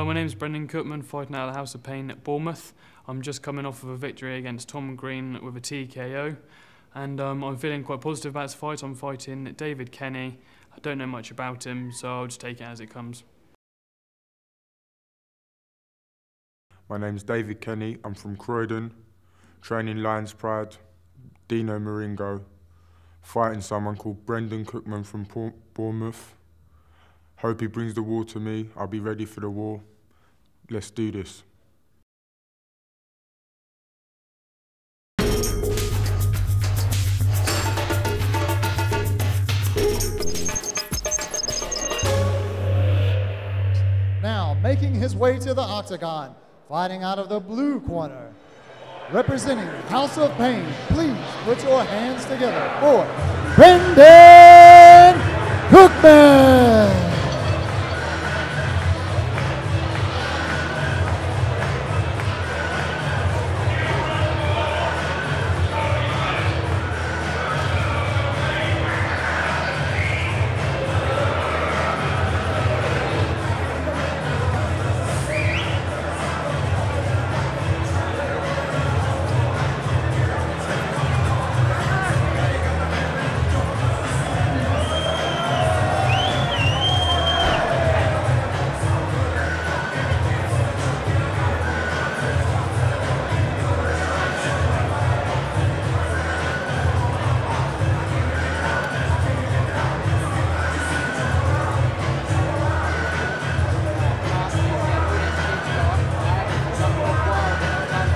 My name's Brendan Cookman, fighting out of the House of Pain at Bournemouth. I'm just coming off of a victory against Tom Green with a TKO, and I'm feeling quite positive about this fight. I'm fighting David Kenny. I don't know much about him, so I'll just take it as it comes. My name's David Kenny. I'm from Croydon, training Lions Pride, Dino Maringo, fighting someone called Brendan Cookman from Bournemouth. Hope he brings the war to me. I'll be ready for the war. Let's do this. Now, making his way to the octagon, fighting out of the blue corner, representing House of Pain, please put your hands together for Brendan Cookman.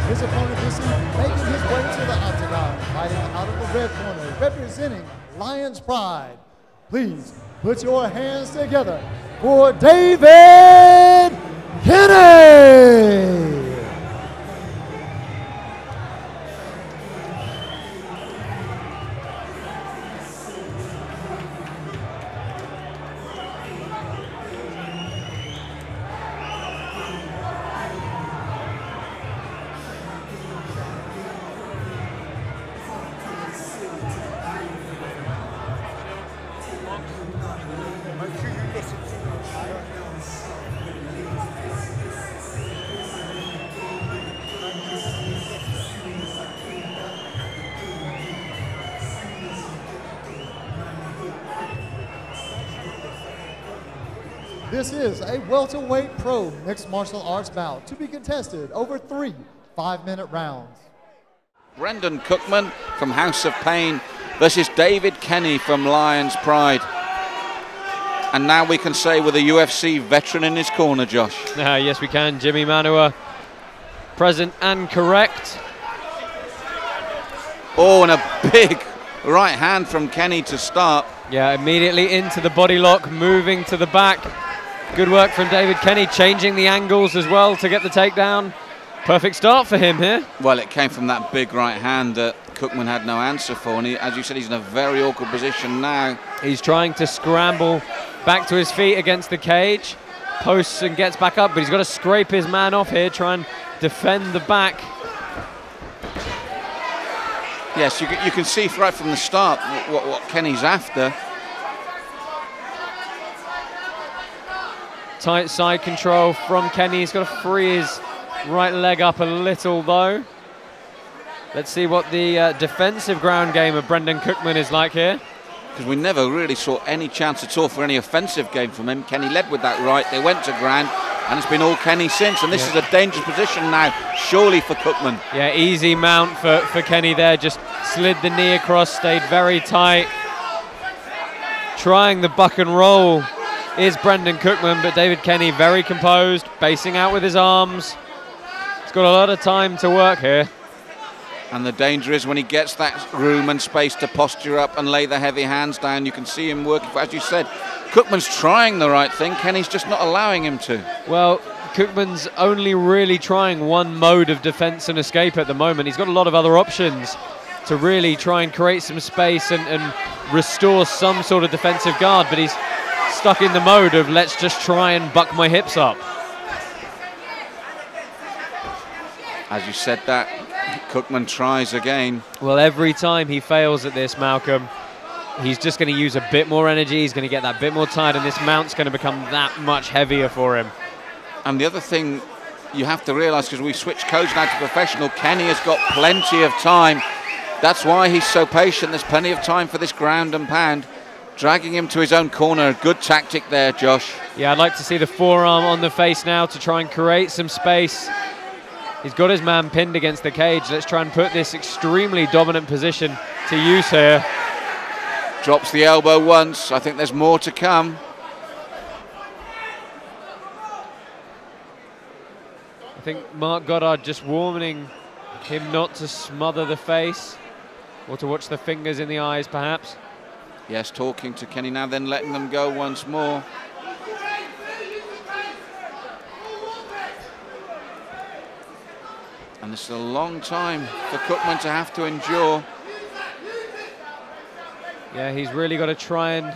His opponent this evening, making his way to the octagon, fighting out of the red corner, representing Lions Pride. Please put your hands together for David Kenny. This is a welterweight pro mixed martial arts bout to be contested over 3 5-minute rounds. Brendan Cookman from House of Pain versus David Kenny from Lions Pride. And now we can say with a UFC veteran in his corner, Josh. Yes, we can. Jimmy Manua, present and correct. Oh, and a big right hand from Kenny to start. Yeah, immediately into the body lock, moving to the back. Good work from David Kenny, changing the angles as well to get the takedown. Perfect start for him here. Well, it came from that big right hand that Cookman had no answer for. And as you said, he's in a very awkward position now. He's trying to scramble back to his feet against the cage. Posts and gets back up, but he's got to scrape his man off here, try and defend the back. Yes, you can see right from the start what Kenny's after. Tight side control from Kenny. He's got to free his right leg up a little though. Let's see what the defensive ground game of Brendan Cookman is like here. Because we never really saw any chance at all for any offensive game from him. Kenny led with that right, they went to ground, and it's been all Kenny since. And this is a dangerous position now, surely for Cookman. Yeah, easy mount for Kenny there. Just slid the knee across, stayed very tight. Trying the buck and roll is Brendan Cookman, but David Kenny very composed, basing out with his arms. He's got a lot of time to work here. And the danger is when he gets that room and space to posture up and lay the heavy hands down, you can see him working. As you said, Cookman's trying the right thing, Kenny's just not allowing him to. Well, Cookman's only really trying one mode of defense and escape at the moment. He's got a lot of other options to really try and create some space and restore some sort of defensive guard, but he's stuck in the mode of let's just try and buck my hips up. As you said that, Cookman tries again. Well, every time he fails at this, Malcolm, he's just going to use a bit more energy, he's going to get that bit more tired, and this mount's going to become that much heavier for him. And the other thing you have to realise, because we switch codes now to professional, Kenny has got plenty of time. That's why he's so patient. There's plenty of time for this ground and pound. Dragging him to his own corner. Good tactic there, Josh. Yeah, I'd like to see the forearm on the face now to try and create some space. He's got his man pinned against the cage. Let's try and put this extremely dominant position to use here. Drops the elbow once. I think there's more to come. I think Mark Goddard just warning him not to smother the face or to watch the fingers in the eyes, perhaps. Yes, talking to Kenny now, then letting them go once more. And this is a long time for Cookman to have to endure. Yeah, he's really got to try and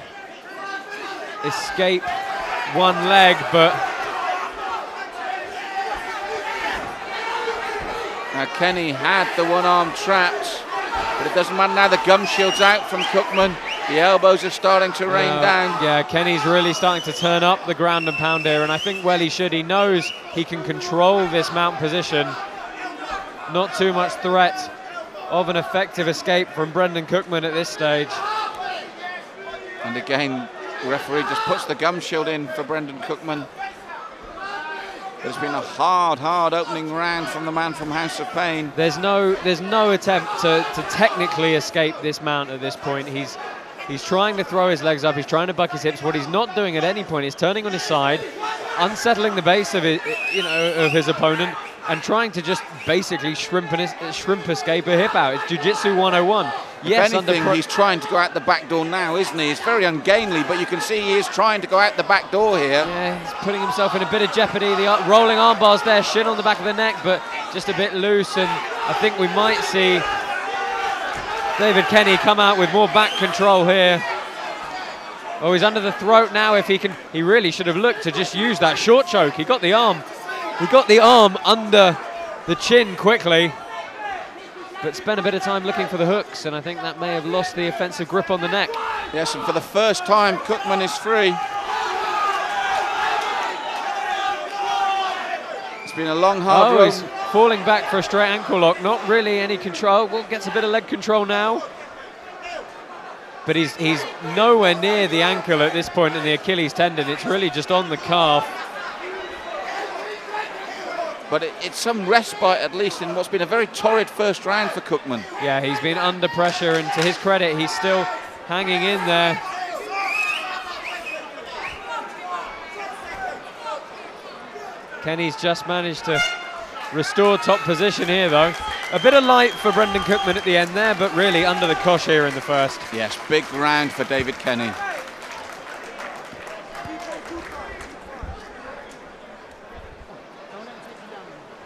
escape one leg, but... Now Kenny had the one arm trapped, but it doesn't matter now. The gum shield's out from Cookman. The elbows are starting to rain down. Yeah, Kenny's really starting to turn up the ground and pound here, and I think well he should. He knows he can control this mount position. Not too much threat of an effective escape from Brendan Cookman at this stage. And again, the referee just puts the gum shield in for Brendan Cookman. It's been a hard opening round from the man from House of Pain. There's no attempt to technically escape this mount at this point. He's trying to throw his legs up. He's trying to buck his hips. What he's not doing at any point is turning on his side, unsettling the base of his opponent, and trying to just basically shrimp escape a hip out. It's Jiu-Jitsu 101. Yes, if anything, he's trying to go out the back door now, isn't he? It's very ungainly, but you can see he is trying to go out the back door here. Yeah, he's putting himself in a bit of jeopardy. The rolling arm bars there, shin on the back of the neck, but just a bit loose, and I think we might see David Kenny come out with more back control here. Oh, he's under the throat now. If he can, he really should have looked to just use that short choke. He got the arm under the chin quickly, but spent a bit of time looking for the hooks, and I think that may have lost the offensive grip on the neck. Yes, and for the first time, Cookman is free. It's been a long, hard road. He's falling back for a straight ankle lock. Not really any control. Well, gets a bit of leg control now. But he's nowhere near the ankle at this point in the Achilles tendon. It's really just on the calf. But it's some respite, at least, in what's been a very torrid first round for Cookman. Yeah, he's been under pressure, and to his credit, he's still hanging in there. Kenny's just managed to restore top position here, though. A bit of light for Brendan Cookman at the end there, but really under the cosh here in the first. Yes, big round for David Kenny.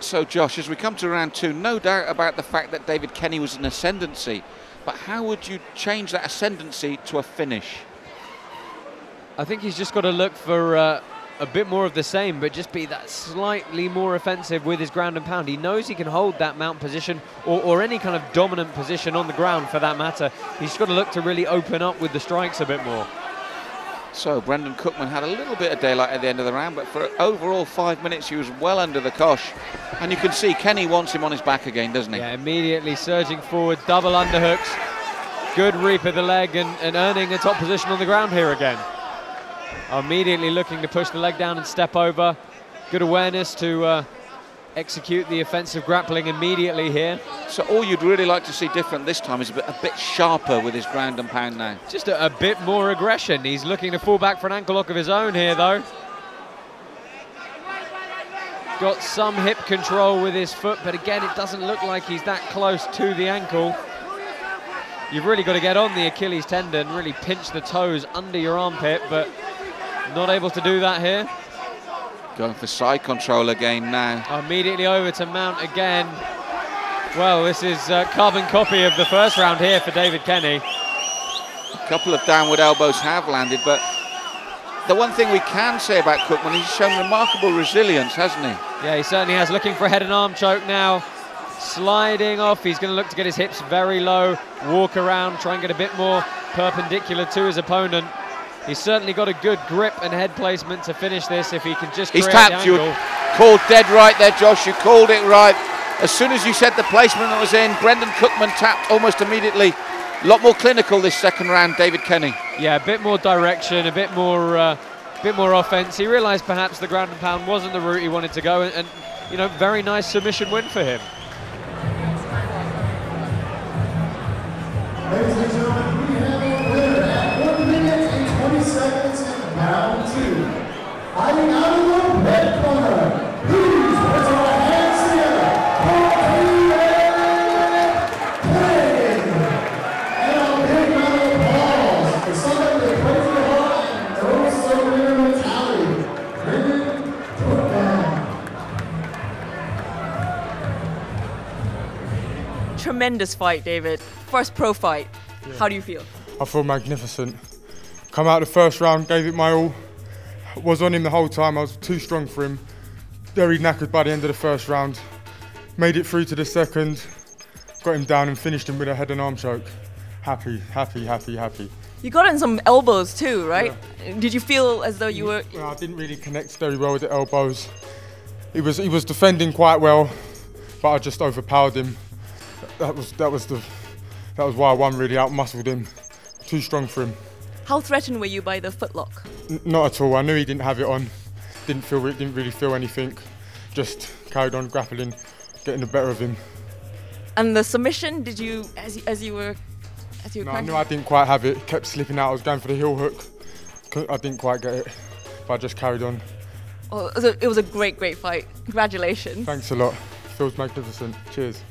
So, Josh, as we come to round two, no doubt about the fact that David Kenny was in ascendancy, but how would you change that ascendancy to a finish? I think he's just got to look for a bit more of the same, but just be that slightly more offensive with his ground and pound. He knows he can hold that mount position or any kind of dominant position on the ground for that matter. He's got to look to really open up with the strikes a bit more. So Brendan Cookman had a little bit of daylight at the end of the round, but for overall 5 minutes he was well under the cosh. And you can see Kenny wants him on his back again, doesn't he? Yeah, immediately surging forward, double underhooks. Good reap of the leg and earning a top position on the ground here again. Immediately looking to push the leg down and step over. Good awareness to execute the offensive grappling immediately here. So all you'd really like to see different this time is a bit sharper with his ground and pound now. Just a bit more aggression. He's looking to fall back for an ankle lock of his own here, though. Got some hip control with his foot, but again, it doesn't look like he's that close to the ankle. You've really got to get on the Achilles tendon, really pinch the toes under your armpit, but not able to do that here. Going for side control again now. Immediately over to mount again. Well, this is a carbon copy of the first round here for David Kenny. A couple of downward elbows have landed, but the one thing we can say about Cookman, he's shown remarkable resilience, hasn't he? Yeah, he certainly has. Looking for a head and arm choke now. Sliding off. He's going to look to get his hips very low, walk around, try and get a bit more perpendicular to his opponent. He's certainly got a good grip and head placement to finish this if he can just He's create tapped. the You angle. called dead right there, Josh. You called it right. As soon as you said the placement that was in, Brendan Cookman tapped almost immediately. A lot more clinical this second round, David Kenny. Yeah, a bit more direction, a bit more offense. He realised perhaps the ground and pound wasn't the route he wanted to go, and you know, very nice submission win for him. Ladies and gentlemen, we have a winner at 1 minute and 20 seconds in round 2. Fighting out of the red corner, please put your hands together for David Kenny. And a big round of applause for somebody with crazy heart and no surrender mentality, Brendan Cookman. Tremendous fight, David. First pro fight. Yeah. How do you feel? I feel magnificent. Come out the first round, gave it my all. Was on him the whole time. I was too strong for him. Very knackered by the end of the first round. Made it through to the second. Got him down and finished him with a head and arm choke. Happy, happy, happy, happy. You got in some elbows too, right? Yeah. Did you feel as though you were... Well, I didn't really connect very well with the elbows. He was defending quite well, but I just overpowered him. That was why I won, really out-muscled him. Too strong for him. How threatened were you by the footlock? Not at all. I knew he didn't have it on. Didn't really feel anything. Just carried on grappling, getting the better of him. And the submission, did you, as you were No, I knew I didn't quite have it. Kept slipping out. I was going for the heel hook. I didn't quite get it, but I just carried on. Oh, it was a great, great fight. Congratulations. Thanks a lot. Feels magnificent. Cheers.